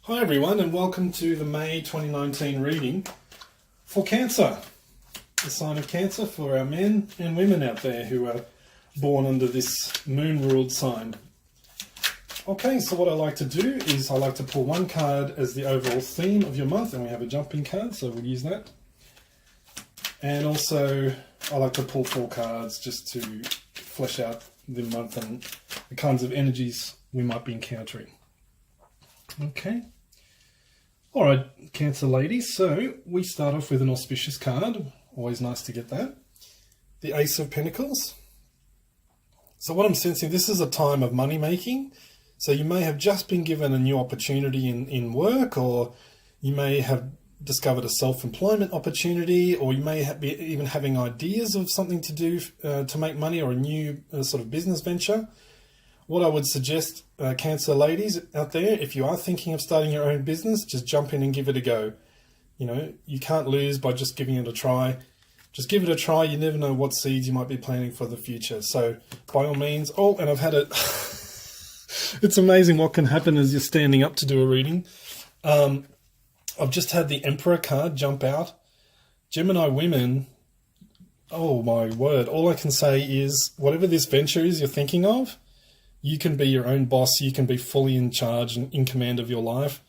Hi everyone, and welcome to the May 2019 reading for Cancer, the sign of Cancer for our men and women out there who are born under this moon-ruled sign. Okay, so what I like to do is I like to pull one card as the overall theme of your month, and we have a jumping card, so we'll use that. And also I like to pull 4 cards just to flesh out the month and the kinds of energies we might be encountering. Okay. All right, Cancer ladies, so we start off with an auspicious card. Always nice to get that. The Ace of Pentacles. So what I'm sensing, this is a time of money making. So you may have just been given a new opportunity in work, or you may have discovered a self-employment opportunity, or you may be even having ideas of something to do to make money, or a new sort of business venture. What I would suggest, Cancer ladies out there, if you are thinking of starting your own business, just jump in and give it a go. You know, you can't lose by just giving it a try. Just give it a try. You never know what seeds you might be planting for the future. So by all means, and I've had it. It's amazing what can happen as you're standing up to do a reading. I've just had the Emperor card jump out. Gemini women, oh my word. All I can say is whatever this venture is you're thinking of, you can be your own boss. You can be fully in charge and in command of your life.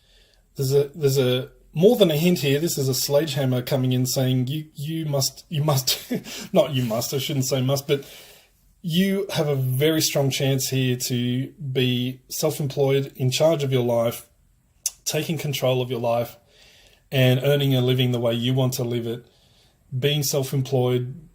There's a more than a hint here. This is a sledgehammer coming in saying you must, not you must, I shouldn't say must, but you have a very strong chance here to be self-employed, in charge of your life, taking control of your life and earning a living the way you want to live it, being self-employed,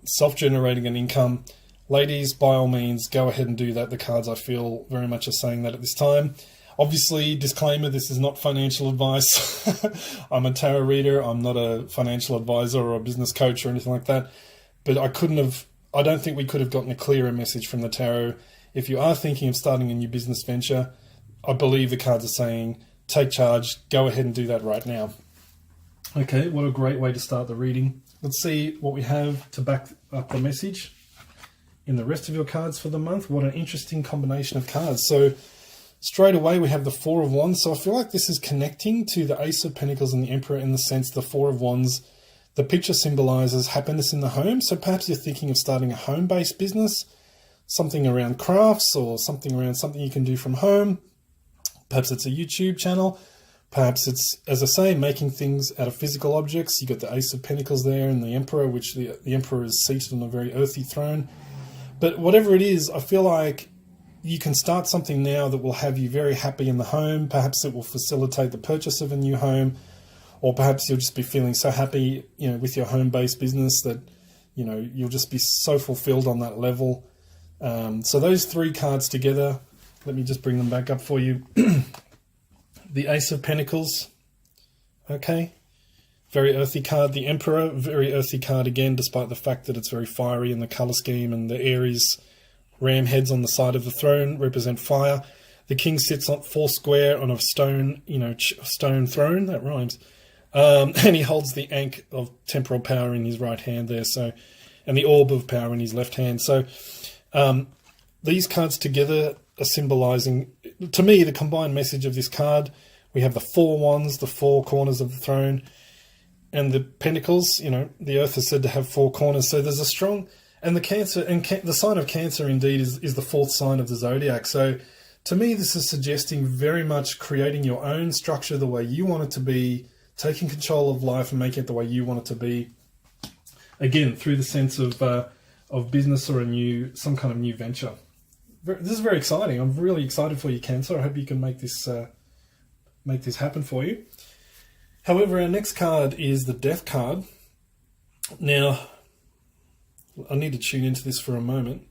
self-generating an income. Ladies, by all means, go ahead and do that. The cards, I feel, very much are saying that at this time. Obviously, disclaimer, this is not financial advice. I'm a tarot reader. I'm not a financial advisor or a business coach or anything like that. But I don't think we could have gotten a clearer message from the tarot. If you are thinking of starting a new business venture, I believe the cards are saying, take charge, go ahead and do that right now. Okay, what a great way to start the reading. Let's see what we have to back up the message in the rest of your cards for the month. What an interesting combination of cards. So straight away we have the Four of Wands. So I feel like this is connecting to the Ace of Pentacles and the Emperor, in the sense the Four of Wands, the picture symbolizes happiness in the home. So perhaps you're thinking of starting a home-based business, something around crafts, or something around something you can do from home. Perhaps it's a YouTube channel. Perhaps it's, as I say, making things out of physical objects. You've got the Ace of Pentacles there and the Emperor, which the Emperor is seated on a very earthy throne. But whatever it is, I feel like you can start something now that will have you very happy in the home. Perhaps it will facilitate the purchase of a new home, or perhaps you'll just be feeling so happy, with your home-based business that, you'll just be so fulfilled on that level. So those 3 cards together, let me just bring them back up for you. The Ace of Pentacles, okay. Very earthy card. The Emperor, very earthy card again, despite the fact that it's very fiery in the colour scheme, and the Aries ram heads on the side of the throne represent fire. The King sits on 4 square on a stone, stone throne. That rhymes. And he holds the Ankh of temporal power in his right hand there. So, and the Orb of power in his left hand. So, these cards together are symbolising, to me, the combined message of this card. We have the 4 wands, the 4 corners of the throne, and the Pentacles. The Earth is said to have 4 corners. So there's a strong, and the Cancer, and the sign of Cancer indeed is the 4th sign of the zodiac. So to me, this is suggesting very much creating your own structure the way you want it to be, taking control of life and making it the way you want it to be. Again, through the sense of business or some kind of new venture. This is very exciting. I'm really excited for you, Cancer. I hope you can make this happen for you. However, our next card is the Death card. Now, I need to tune into this for a moment.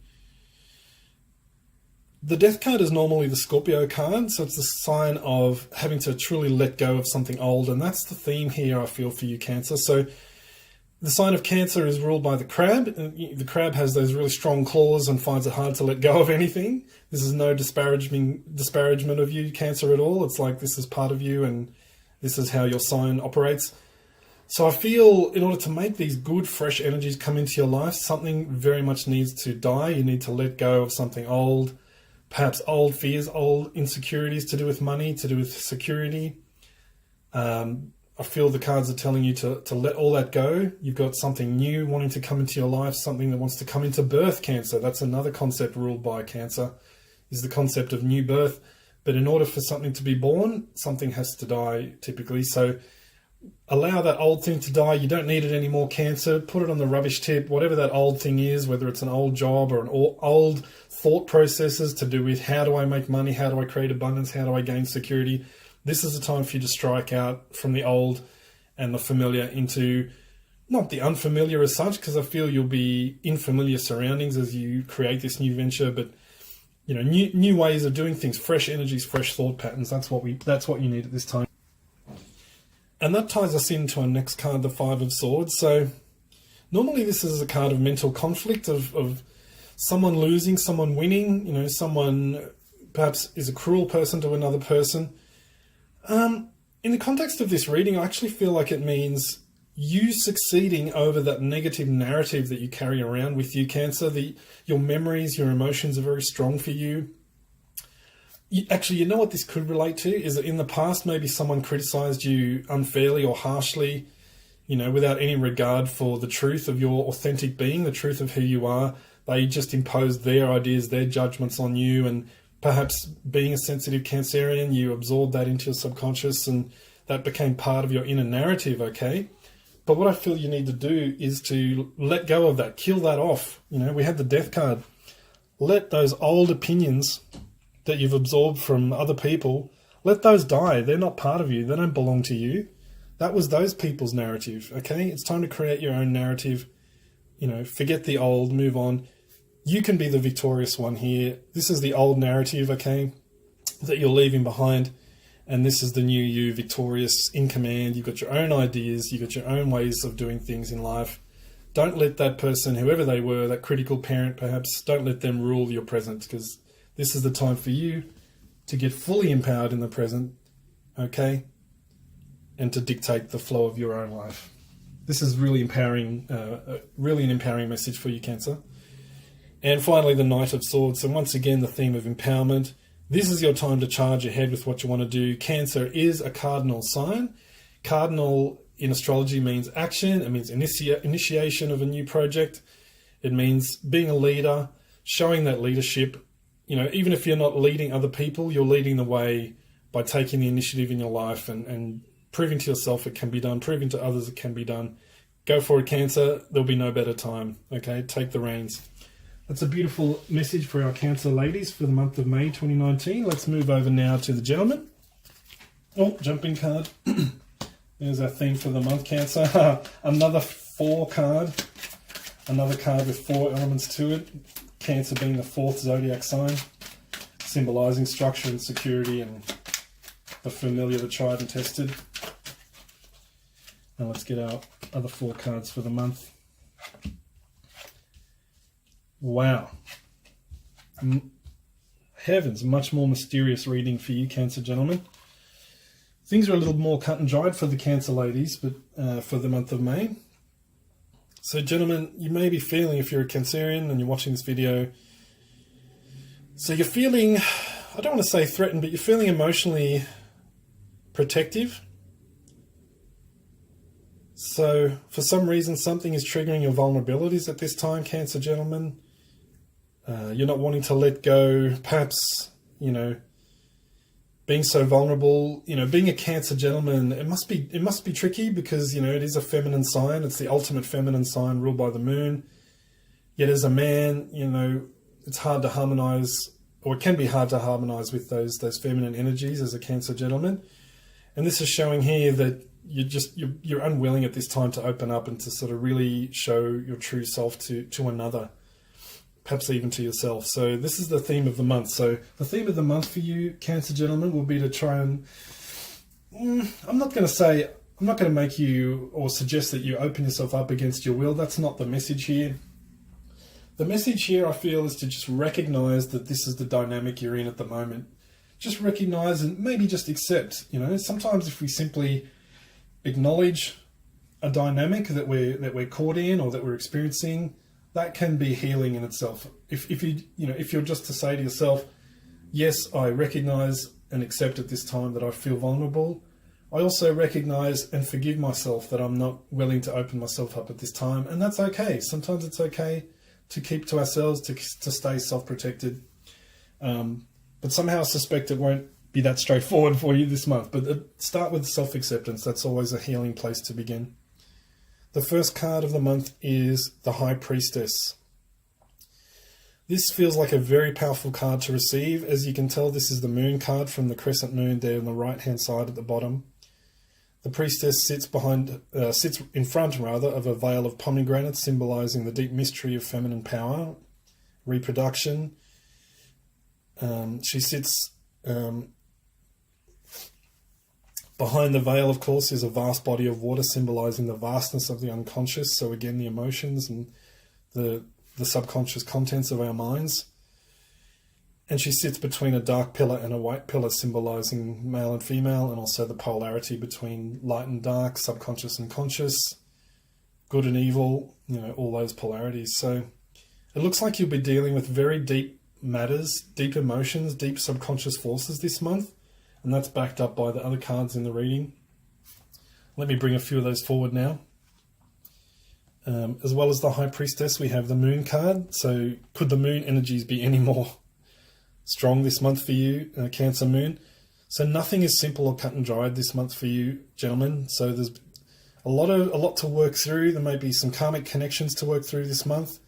The Death card is normally the Scorpio card, so it's the sign of having to truly let go of something old, and that's the theme here, I feel, for you, Cancer. So the sign of Cancer is ruled by the crab. The crab has those really strong claws and finds it hard to let go of anything. This is no disparagement of you, Cancer, at all. It's like this is part of you, and this is how your sign operates. So I feel in order to make these good, fresh energies come into your life, something very much needs to die. You need to let go of something old, perhaps old fears, old insecurities to do with money, to do with security. I feel the cards are telling you to let all that go. You've got something new wanting to come into your life, something that wants to come into birth, Cancer. That's another concept ruled by Cancer, is the concept of new birth. But in order for something to be born, something has to die, typically. So allow that old thing to die. You don't need it anymore, Cancer. Put it on the rubbish tip, whatever that old thing is, whether it's an old job or an old thought processes to do with how do I make money, how do I create abundance, how do I gain security. This is the time for you to strike out from the old and the familiar into not the unfamiliar as such, because I feel you'll be in familiar surroundings as you create this new venture, but you know, new ways of doing things, fresh energies, fresh thought patterns. That's what you need at this time. And that ties us into our next card, the Five of Swords. So normally this is a card of mental conflict, of someone losing, someone winning, you know, someone perhaps is a cruel person to another person. In the context of this reading, I actually feel like it means you succeeding over that negative narrative that you carry around with you, Cancer. Your memories, your emotions are very strong for you. Actually, you know what this could relate to is that in the past, maybe someone criticized you unfairly or harshly, you know, without any regard for the truth of your authentic being, the truth of who you are. They just imposed their ideas, their judgments on you, and perhaps being a sensitive Cancerian, you absorbed that into your subconscious and that became part of your inner narrative, okay? But what I feel you need to do is to let go of that, kill that off. You know, we had the Death card. Let those old opinions that you've absorbed from other people, let those die. They're not part of you. They don't belong to you. That was those people's narrative, okay? It's time to create your own narrative. You know, forget the old, move on. You can be the victorious one here. This is the old narrative, okay, that you're leaving behind. And this is the new you, victorious, in command. You've got your own ideas. You've got your own ways of doing things in life. Don't let that person, whoever they were, that critical parent perhaps, don't let them rule your present, because this is the time for you to get fully empowered in the present, okay, and to dictate the flow of your own life. This is really empowering, really an empowering message for you, Cancer. And finally, the Knight of Swords. So once again, the theme of empowerment. This is your time to charge ahead with what you want to do. Cancer is a cardinal sign. Cardinal in astrology means action. It means initiation of a new project. It means being a leader, showing that leadership. You know, even if you're not leading other people, you're leading the way by taking the initiative in your life and proving to yourself it can be done, proving to others it can be done. Go for it, Cancer. There'll be no better time. Okay, take the reins. That's a beautiful message for our Cancer ladies for the month of May 2019. Let's move over now to the gentleman. Oh, jumping card. There's our theme for the month, Cancer. Another 4 card. Another card with 4 elements to it. Cancer being the 4th zodiac sign, symbolizing structure and security and the familiar, the tried and tested. Now let's get our other 4 cards for the month. Wow. Heavens, much more mysterious reading for you, Cancer gentlemen. Things are a little more cut and dried for the Cancer ladies, but for the month of May. So gentlemen, you may be feeling, if you're a Cancerian and you're watching this video, so you're feeling, I don't want to say threatened, but you're feeling emotionally protective. So for some reason, something is triggering your vulnerabilities at this time, Cancer gentlemen. You're not wanting to let go, perhaps, you know, being so vulnerable, you know, being a Cancer gentleman, it must be tricky because, you know, it is a feminine sign. It's the ultimate feminine sign ruled by the moon. Yet as a man, you know, it's hard to harmonize, or it can be hard to harmonize with those feminine energies as a Cancer gentleman. And this is showing here that you're unwilling at this time to open up and to sort of really show your true self to another, perhaps even to yourself. So this is the theme of the month. So the theme of the month for you, Cancer gentlemen, will be to try and, I'm not going to make you or suggest that you open yourself up against your will. That's not the message here. The message here, I feel, is to just recognize that this is the dynamic you're in at the moment. Just recognize and maybe just accept, you know, sometimes if we simply acknowledge a dynamic that we're caught in or that we're experiencing, that can be healing in itself. If you're just to say to yourself, Yes, I recognize and accept at this time that I feel vulnerable. I also recognize and forgive myself that I'm not willing to open myself up at this time, and that's okay. Sometimes it's okay to keep to ourselves, to stay self-protected. But somehow I suspect it won't be that straightforward for you this month. But start with self-acceptance. That's always a healing place to begin. The first card of the month is the High Priestess. This feels like a very powerful card to receive. As you can tell, this is the moon card from the crescent moon there on the right-hand side at the bottom. The priestess sits in front of a veil of pomegranate, symbolizing the deep mystery of feminine power, reproduction. She sits behind the veil, of course, is a vast body of water, symbolizing the vastness of the unconscious. So again, the emotions and the subconscious contents of our minds. And she sits between a dark pillar and a white pillar, symbolizing male and female, and also the polarity between light and dark, subconscious and conscious, good and evil, all those polarities. So it looks like you'll be dealing with very deep matters, deep emotions, deep subconscious forces this month, and that's backed up by the other cards in the reading. Let me bring a few of those forward now. As well as the High Priestess, we have the Moon card. So could the Moon energies be any more strong this month for you, Cancer Moon? So nothing is simple or cut and dried this month for you, gentlemen. So there's a lot to work through. There may be some karmic connections to work through this month.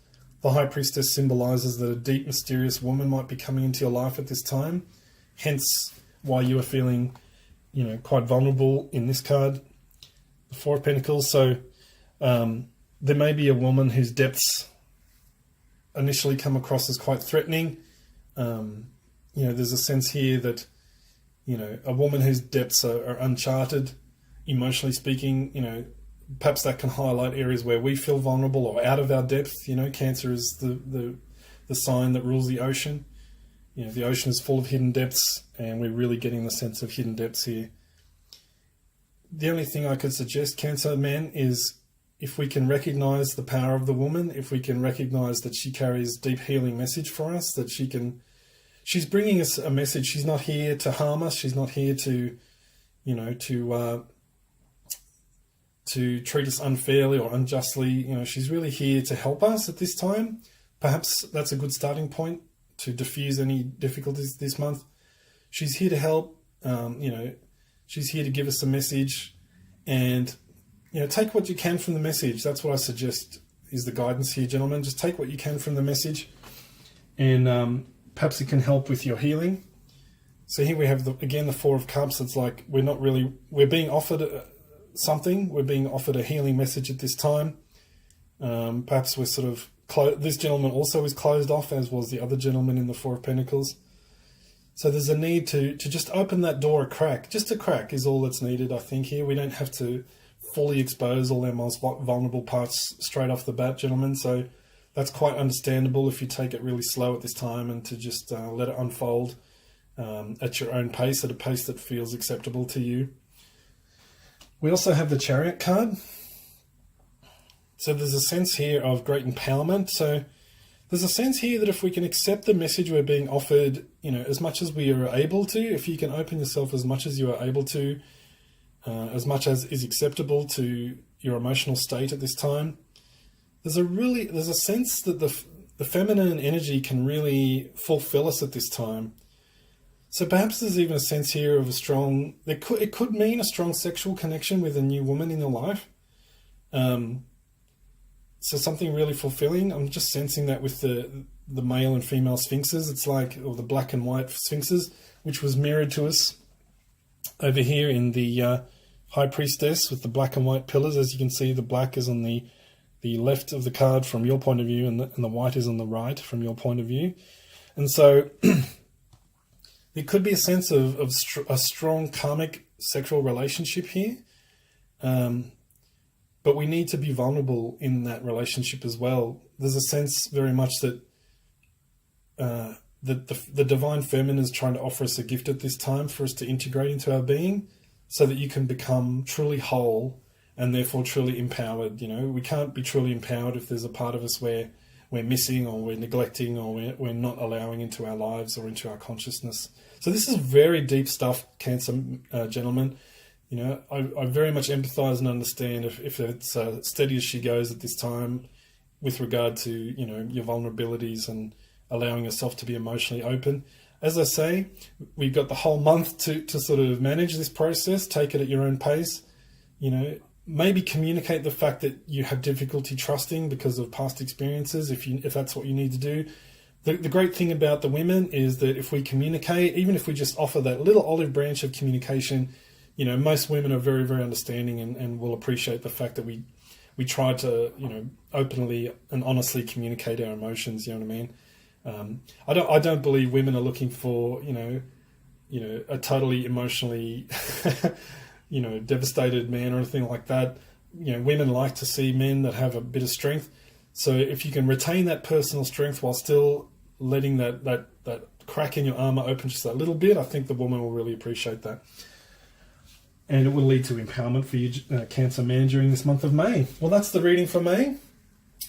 The High Priestess symbolizes that a deep, mysterious woman might be coming into your life at this time. Hence why you are feeling, quite vulnerable in this card, the Four of Pentacles. So there may be a woman whose depths initially come across as quite threatening. There's a sense here that, a woman whose depths are uncharted, emotionally speaking, perhaps that can highlight areas where we feel vulnerable or out of our depth. Cancer is the sign that rules the ocean. The ocean is full of hidden depths, and we're really getting the sense of hidden depths here. The only thing I could suggest, Cancer man, is if we can recognize the power of the woman, if we can recognize that she carries deep healing message for us, that she's bringing us a message. She's not here to harm us. She's not here to treat us unfairly or unjustly. She's really here to help us at this time. Perhaps that's a good starting point to diffuse any difficulties this month. She's here to help. She's here to give us a message, and take what you can from the message. That's what I suggest is the guidance here, gentlemen. Just take what you can from the message, and perhaps it can help with your healing. So here we have the Four of Cups. It's like we're being offered something. We're being offered a healing message at this time. Perhaps we're sort of this gentleman also is closed off, as was the other gentleman in the Four of Pentacles. So there's a need to just open that door a crack. Just a crack is all that's needed, I think, here. We don't have to fully expose all our most vulnerable parts straight off the bat, gentlemen. So that's quite understandable if you take it really slow at this time and to just let it unfold at your own pace, at a pace that feels acceptable to you. We also have the Chariot card. So there's a sense here of great empowerment. So there's a sense here that if we can accept the message we're being offered, as much as we are able to, if you can open yourself as much as you are able to, as much as is acceptable to your emotional state at this time, there's a sense that the feminine energy can really fulfill us at this time. So perhaps there's even a sense here of it could mean a strong sexual connection with a new woman in your life. So something really fulfilling. I'm just sensing that with the male and female sphinxes. It's like, or the black and white sphinxes, which was mirrored to us over here in the High Priestess with the black and white pillars. As you can see, the black is on the left of the card from your point of view, and the white is on the right from your point of view. And so there could be a sense of a strong karmic sexual relationship here. But we need to be vulnerable in that relationship as well. There's a sense very much that the divine feminine is trying to offer us a gift at this time for us to integrate into our being, so that you can become truly whole and therefore truly empowered. We can't be truly empowered if there's a part of us where we're missing or we're neglecting or we're not allowing into our lives or into our consciousness. So this is very deep stuff, Cancer gentlemen. You know, I very much empathise and understand if it's steady as she goes at this time with regard to, you know, your vulnerabilities and allowing yourself to be emotionally open. As I say, we've got the whole month to sort of manage this process, take it at your own pace, you know, maybe communicate the fact that you have difficulty trusting because of past experiences, if that's what you need to do. The great thing about the women is that if we communicate, even if we just offer that little olive branch of communication, you know, most women are very, very understanding and will appreciate the fact that we try to, you know, openly and honestly communicate our emotions, you know what I mean? I don't believe women are looking for, you know, a totally emotionally, you know, devastated man or anything like that. You know, women like to see men that have a bit of strength. So if you can retain that personal strength while still letting that crack in your armor open just a little bit, I think the woman will really appreciate that. And it will lead to empowerment for you, Cancer man, during this month of May. Well, that's the reading for May.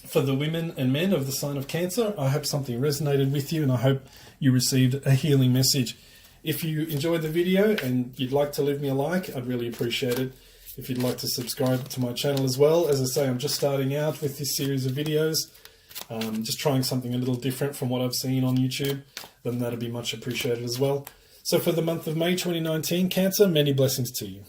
For the women and men of the sign of Cancer, I hope something resonated with you and I hope you received a healing message. If you enjoyed the video and you'd like to leave me a like, I'd really appreciate it. If you'd like to subscribe to my channel as well. As I say, I'm just starting out with this series of videos, just trying something a little different from what I've seen on YouTube, then that'd be much appreciated as well. So for the month of May 2019, Cancer, many blessings to you.